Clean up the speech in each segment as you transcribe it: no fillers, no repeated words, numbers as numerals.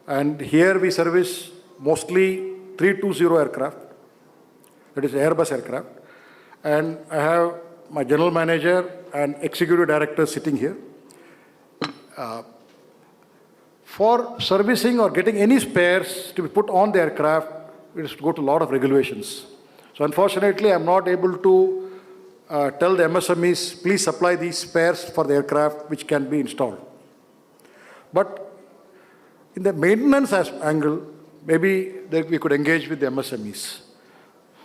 And here we service mostly 320 aircraft, that is Airbus aircraft. And I have my general manager and executive director sitting here. For servicing or getting any spares to be put on the aircraft, it is to go to a lot of regulations. So unfortunately, I'm not able to tell the MSMEs, please supply these spares for the aircraft which can be installed. But in the maintenance angle, maybe we could engage with the MSMEs.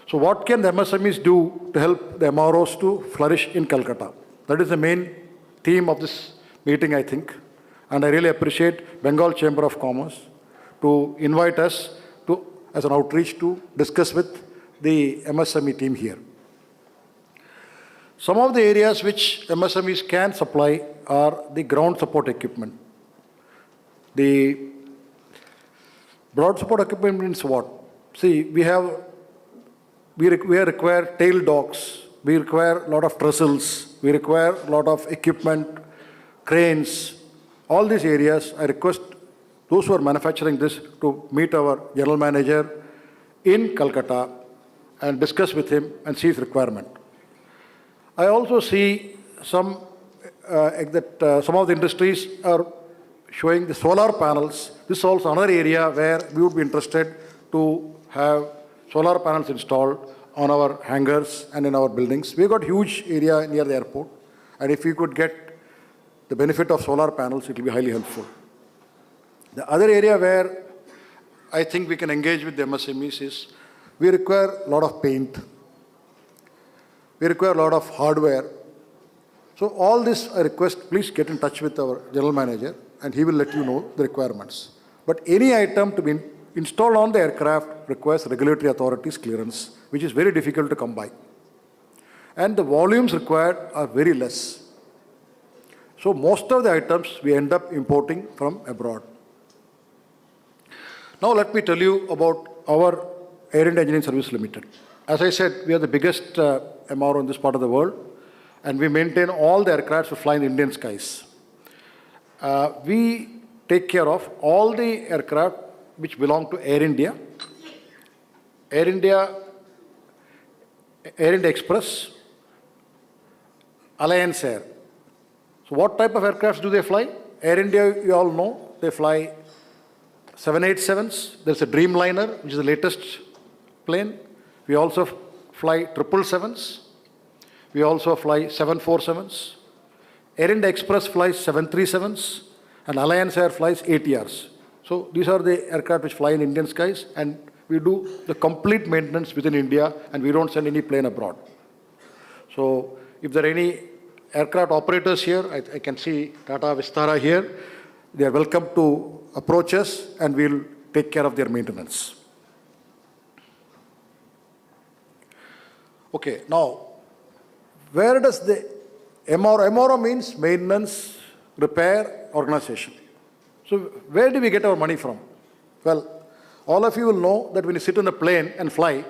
So what can the MSMEs do to help the MROs to flourish in Calcutta? That is the main theme of this meeting, I think. And I really appreciate Bengal Chamber of Commerce to invite us to, as an outreach to discuss with the MSME team here. Some of the areas which MSMEs can supply are the ground support equipment. The broad support equipment means what? See, we require tail docks, we require a lot of trestles, we require a lot of equipment, cranes. All these areas, I request those who are manufacturing this to meet our general manager in Calcutta and discuss with him and see his requirement. I also see some of the industries are showing the solar panels. This is also another area where we would be interested to have solar panels installed on our hangars and in our buildings. We've got huge area near the airport, and if we could get the benefit of solar panels, it will be highly helpful. The other area where I think we can engage with the MSMEs is we require a lot of paint. We require a lot of hardware. So all this I request, please get in touch with our general manager and he will let you know the requirements. But any item to be installed on the aircraft requires regulatory authorities clearance, which is very difficult to come by. And the volumes required are very less. So most of the items we end up importing from abroad. Now let me tell you about our Air India Engineering Service Limited. As I said, we are the biggest MRO in this part of the world, and we maintain all the aircraft to fly in the Indian skies. We take care of all the aircraft which belong to Air India, Air India Express, Alliance Air. So what type of aircraft do they fly? Air India, you all know, they fly 787s. There's a Dreamliner, which is the latest plane. We also fly 777s. We also fly 747s. Air India Express flies 737s, and Alliance Air flies ATRs. So these are the aircraft which fly in Indian skies, and we do the complete maintenance within India, and we don't send any plane abroad. So if there are any aircraft operators here, I can see Tata Vistara here. They are welcome to approach us, and we'll take care of their maintenance. Okay, now, where does the MRO means maintenance, repair, organization. So where do we get our money from? Well, all of you will know that when you sit on a plane and fly,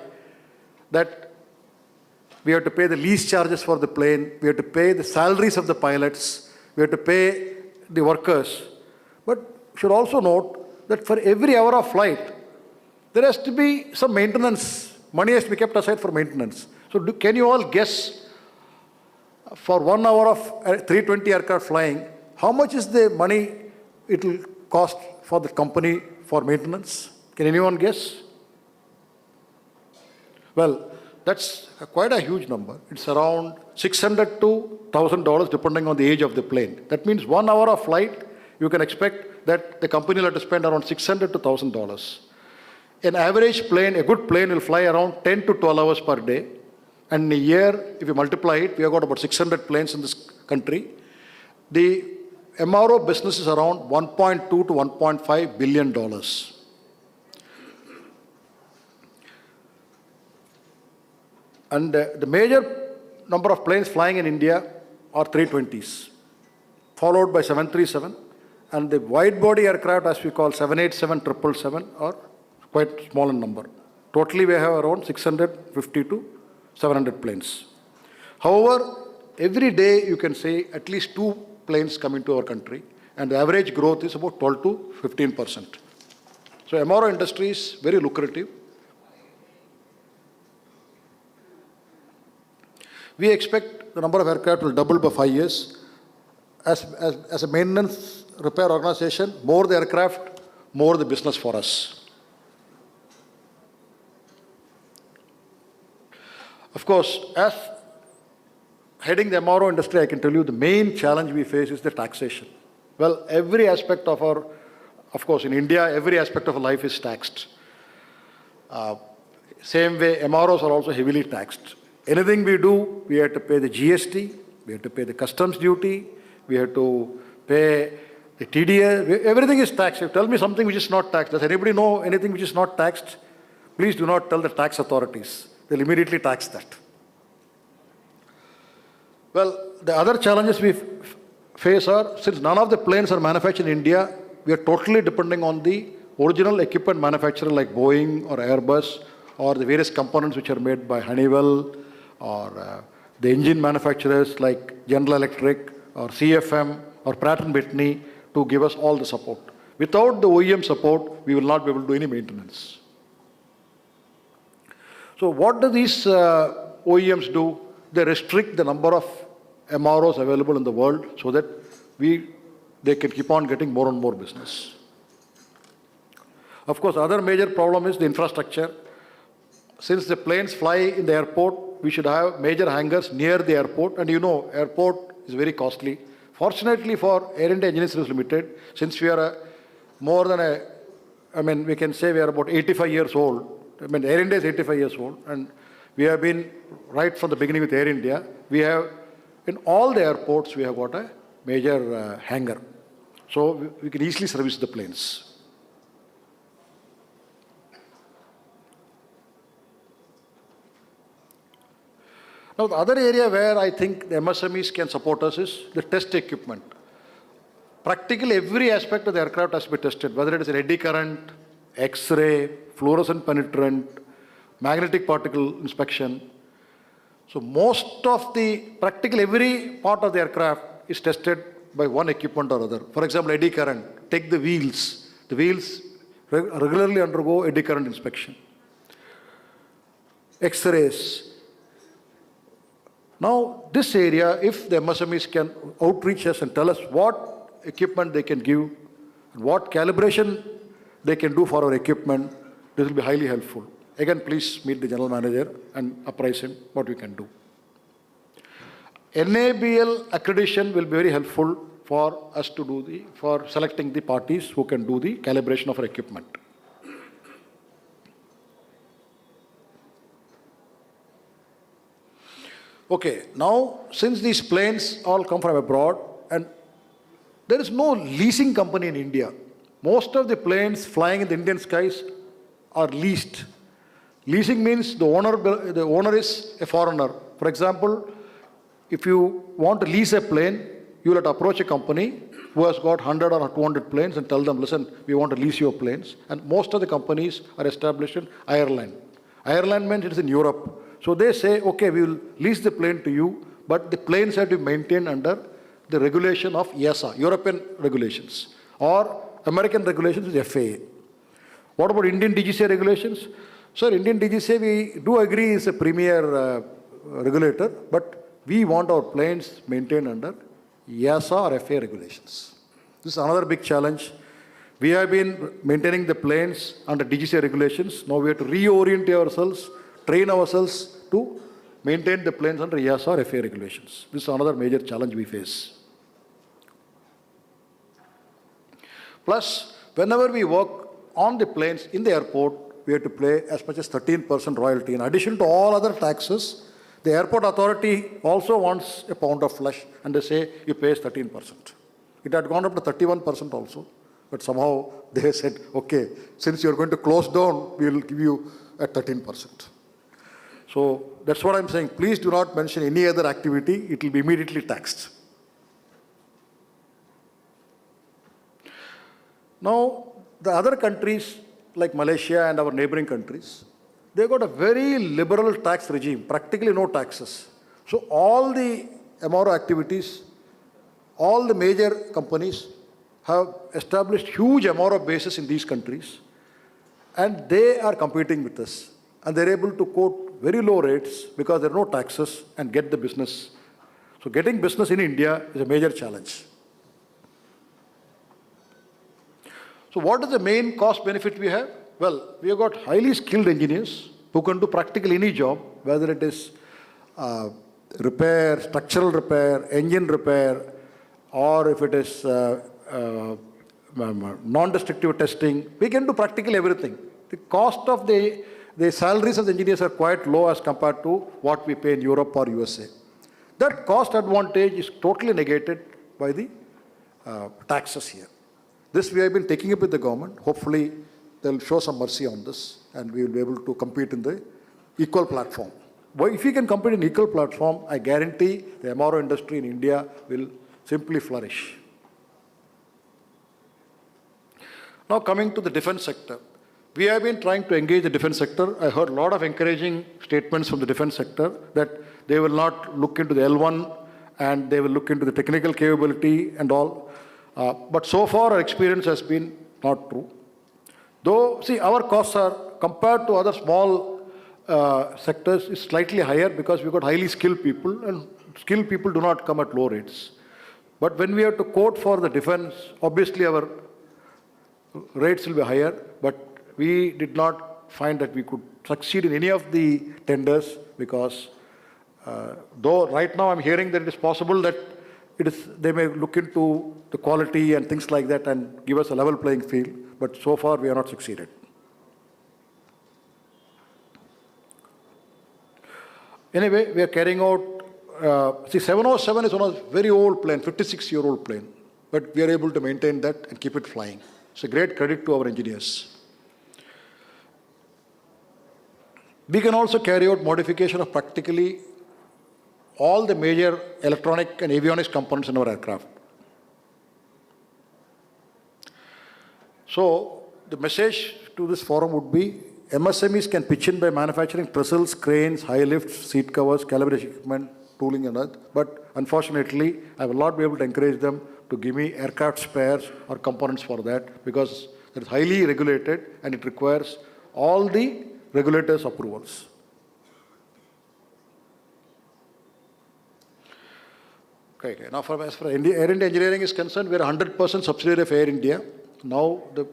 that we have to pay the lease charges for the plane, we have to pay the salaries of the pilots, we have to pay the workers. But you should also note that for every hour of flight, there has to be some maintenance. Money has to be kept aside for maintenance. So can you all guess, for 1 hour of 320 aircraft flying, how much is the money it will cost for the company for maintenance? Can anyone guess? Well, that's quite a huge number. It's around $600 to $1,000 depending on the age of the plane. That means 1 hour of flight, you can expect that the company will have to spend around $600 to $1,000. An average plane, a good plane will fly around 10 to 12 hours per day. And in a year, if you multiply it, we have got about 600 planes in this country. The MRO business is around $1.2 to $1.5 billion. And the major number of planes flying in India are 320s, followed by 737. And the wide-body aircraft, as we call 787, 777, are quite small in number. Totally, we have around 650 to 700 planes. However, every day you can say at least 2 planes come into our country, and the average growth is about 12 to 15%. So MRO industry is very lucrative. We expect the number of aircraft will double by 5 years. As a maintenance repair organization, more the aircraft, more the business for us. Of course, as heading the MRO industry, I can tell you the main challenge we face is the taxation. Well, every aspect of our, of course, in India, every aspect of our life is taxed. Same way, MROs are also heavily taxed. Anything we do, we have to pay the GST, we have to pay the customs duty, we have to pay the TDS, everything is taxed. If you tell me something which is not taxed, does anybody know anything which is not taxed? Please do not tell the tax authorities. They'll immediately tax that. Well, the other challenges we face are, since none of the planes are manufactured in India, we are totally depending on the original equipment manufacturer like Boeing or Airbus or the various components which are made by Honeywell or the engine manufacturers like General Electric or CFM or Pratt & Whitney to give us all the support. Without the OEM support, we will not be able to do any maintenance. So what do these OEMs do? They restrict the number of MROs available in the world so that they can keep on getting more and more business. Of course, other major problem is the infrastructure. Since the planes fly in the airport, we should have major hangars near the airport. And you know, airport is very costly. Fortunately for Air India Engineering Services Limited, since we are we can say we are about 85 years old. Air India is 85 years old. And we have been, right from the beginning with Air India, we have, in all the airports, we have got a major hangar. So we can easily service the planes. Now, the other area where I think the MSMEs can support us is the test equipment. Practically every aspect of the aircraft has to be tested, whether it is an eddy current, X-ray, fluorescent penetrant, magnetic particle inspection. So practically every part of the aircraft is tested by one equipment or other. For example, eddy current, take the wheels. The wheels regularly undergo eddy current inspection. X-rays. Now, this area, if the MSMEs can outreach us and tell us what equipment they can give, what calibration they can do for our equipment, this will be highly helpful. Again, please meet the general manager and apprise him what we can do. NABL accreditation will be very helpful for us to do for selecting the parties who can do the calibration of our equipment. Okay, now since these planes all come from abroad and there is no leasing company in India, most of the planes flying in the Indian skies are leased. Leasing means the owner is a foreigner. For example, if you want to lease a plane, you will have to approach a company who has got 100 or 200 planes and tell them, listen, we want to lease your planes. And most of the companies are established in Ireland. Ireland means it is in Europe. So they say, okay, we will lease the plane to you, but the planes have to be maintained under the regulation of EASA, European regulations, or American regulations is FAA. What about Indian DGCA regulations? Sir, Indian DGCA, we do agree is a premier regulator, but we want our planes maintained under EASA or FAA regulations. This is another big challenge. We have been maintaining the planes under DGCA regulations. Now we have to reorient ourselves, train ourselves to maintain the planes under EASA or FAA regulations. This is another major challenge we face. Plus, whenever we work on the planes in the airport, we have to pay as much as 13% royalty. In addition to all other taxes, the airport authority also wants a pound of flesh, and they say you pay 13%. It had gone up to 31% also, but somehow they said, okay, since you're going to close down, we will give you at 13%. So that's what I'm saying. Please do not mention any other activity. It will be immediately taxed. Now, the other countries like Malaysia and our neighboring countries, they've got a very liberal tax regime, practically no taxes. So all the MRO activities, all the major companies have established huge MRO bases in these countries. And they are competing with us. And they're able to quote very low rates because there are no taxes and get the business. So getting business in India is a major challenge. So what is the main cost benefit we have? Well, we have got highly skilled engineers who can do practically any job, whether it is repair, structural repair, engine repair, or if it is non-destructive testing. We can do practically everything. The cost of the salaries of the engineers are quite low as compared to what we pay in Europe or USA. That cost advantage is totally negated by the taxes here. This we have been taking up with the government. Hopefully, they'll show some mercy on this and we will be able to compete in the equal platform. But if we can compete in equal platform, I guarantee the MRO industry in India will simply flourish. Now coming to the defense sector. We have been trying to engage the defense sector. I heard a lot of encouraging statements from the defense sector that they will not look into the L1 and they will look into the technical capability and all. But so far our experience has been not true. Though, see, our costs are, compared to other small sectors, is slightly higher because we've got highly skilled people and skilled people do not come at low rates. But when we have to quote for the defense, obviously our rates will be higher, but we did not find that we could succeed in any of the tenders because though right now I'm hearing that it is possible that they may look into the quality and things like that and give us a level playing field, but so far we have not succeeded. Anyway, we are carrying out, see 707 is one of very old plane, 56-year-old plane, but we are able to maintain that and keep it flying. It's a great credit to our engineers. We can also carry out modification of practically all the major electronic and avionics components in our aircraft. So the message to this forum would be MSMEs can pitch in by manufacturing trestles, cranes, high lifts, seat covers, calibration equipment, tooling and that. But unfortunately, I will not be able to encourage them to give me aircraft spares or components for that because it is highly regulated and it requires all the regulators' approvals. Okay. Now, as far as Air India Engineering is concerned, we are 100% subsidiary of Air India. Now, the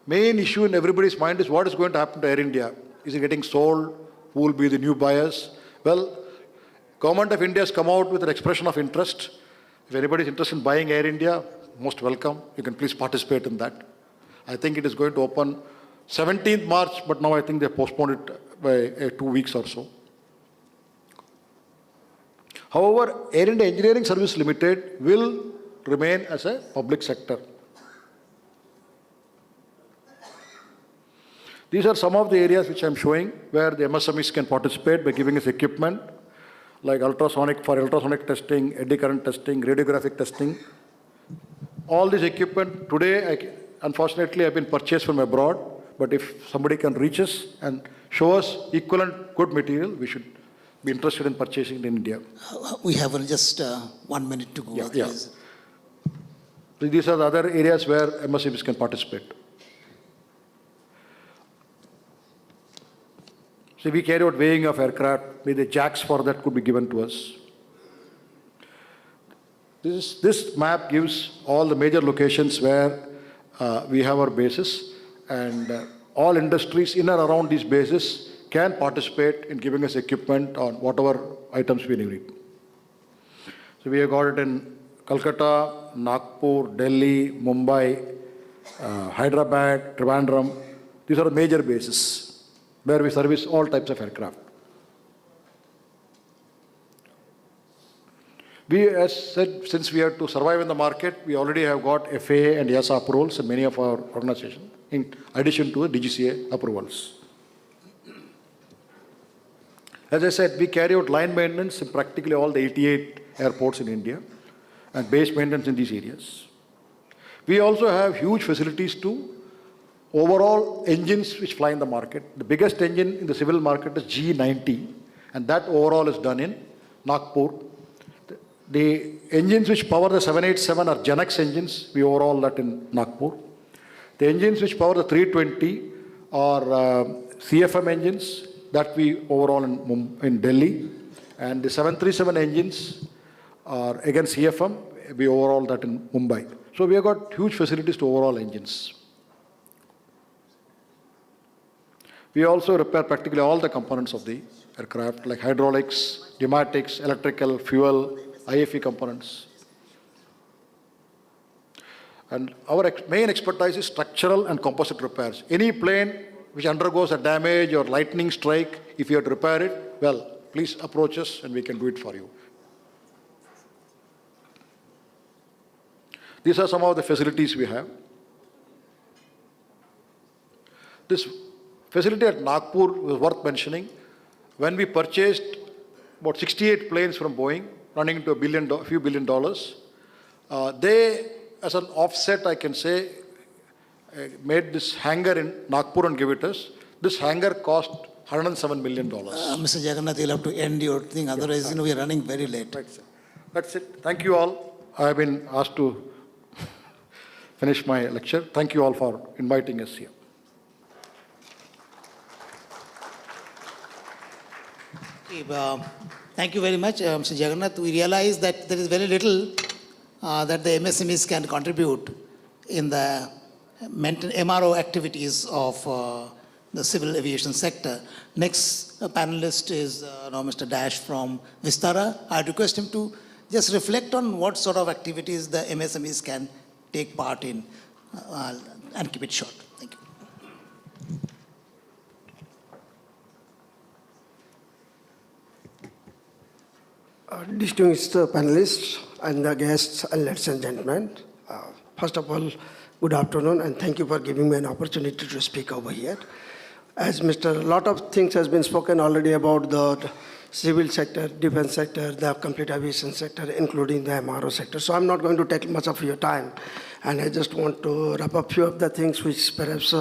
main issue in everybody's mind is what is going to happen to Air India. Is it getting sold? Who will be the new buyers? Well, Government of India has come out with an expression of interest. If anybody is interested in buying Air India, most welcome. You can please participate in that. I think it is going to open 17th March, but now I think they postponed it by 2 weeks or so. However, Air India Engineering Service Limited will remain as a public sector. These are some of the areas which I am showing where the MSMEs can participate by giving us equipment like ultrasonic testing, eddy current testing, radiographic testing. All this equipment today, unfortunately, have been purchased from abroad. But if somebody can reach us and show us equivalent good material, we should be interested in purchasing it in India. We have just 1 minute to go. Yeah. So these are the other areas where MSMEs can participate. So we carry out weighing of aircraft, maybe the jacks for that could be given to us. This map gives all the major locations where we have our bases, and all industries in and around these bases can participate in giving us equipment on whatever items we need. So we have got it in Calcutta, Nagpur, Delhi, Mumbai, Hyderabad, Trivandrum. These are the major bases where we service all types of aircraft. We, as said, since we have to survive in the market, we already have got FAA and EASA approvals in many of our organizations, in addition to the DGCA approvals. As I said, we carry out line maintenance in practically all the 88 airports in India and base maintenance in these areas. We also have huge facilities to overall engines which fly in the market. The biggest engine in the civil market is G90, and that overall is done in Nagpur. The engines which power the 787 are Genex engines. We overhaul that in Nagpur. The engines which power the 320 are CFM engines that we overhaul in Delhi, and the 737 engines are again CFM, we overhaul that in Mumbai. So we have got huge facilities to overhaul engines. We also repair practically all the components of the aircraft, like hydraulics, pneumatics, electrical, fuel, IFE components. And our main expertise is structural and composite repairs. Any plane which undergoes a damage or lightning strike, if you have to repair it, well, please approach us and we can do it for you. These are some of the facilities we have. This facility at Nagpur was worth mentioning. When we purchased about 68 planes from Boeing, running into a few billion dollars, they, as an offset, I can say, made this hangar in Nagpur and gave it us. This hangar cost $107 million. Mr. Jagannath, you'll have to end your thing, otherwise, we are running very late. Right, sir. That's it. Thank you all. I have been asked to finish my lecture. Thank you all for inviting us here. Thank you very much, Mr. Jagannath. We realize that there is very little that the MSMEs can contribute in the MRO activities of the civil aviation sector. Next panelist is now Mr. Dash from Vistara. I request him to just reflect on what sort of activities the MSMEs can take part in and keep it short. Thank you. Distinguished panelists and the guests, and ladies and gentlemen, first of all, good afternoon, and thank you for giving me an opportunity to speak over here. As a lot of things has been spoken already about the civil sector, defense sector, the complete aviation sector, including the MRO sector. So I'm not going to take much of your time, and I just want to wrap up a few of the things which perhaps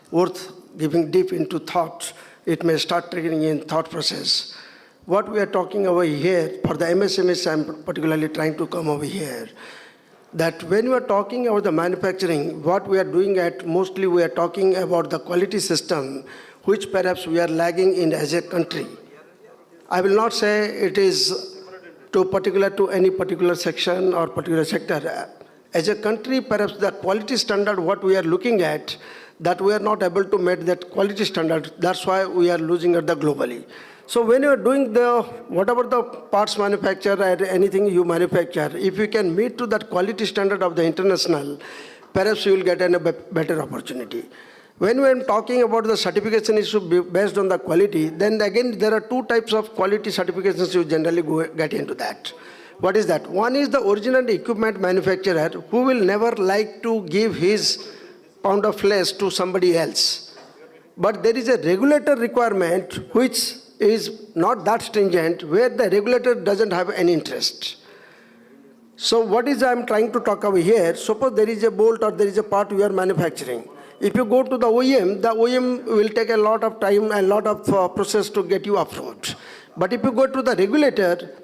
worth giving deep into thought. It may start triggering in thought process. What we are talking over here, for the MSMEs, I'm particularly trying to come over here, that when we are talking about the manufacturing, what we are doing mostly we are talking about the quality system, which perhaps we are lagging in as a country. I will not say it is particular to any particular section or particular sector. As a country, perhaps the quality standard, what we are looking at, that we are not able to meet that quality standard. That's why we are losing at the globally. So when you are doing whatever the parts manufacture or anything you manufacture, if you can meet to that quality standard of the international, perhaps you will get a better opportunity. When we are talking about the certification issue based on the quality, then again there are two types of quality certifications you generally get into that. What is that? One is the original equipment manufacturer who will never like to give his pound of flesh to somebody else. But there is a regulator requirement which is not that stringent, where the regulator doesn't have any interest. So what is I'm trying to talk over here, suppose there is a bolt or there is a part we are manufacturing. If you go to the OEM will take a lot of time and a lot of process to get you approved. But if you go to the regulator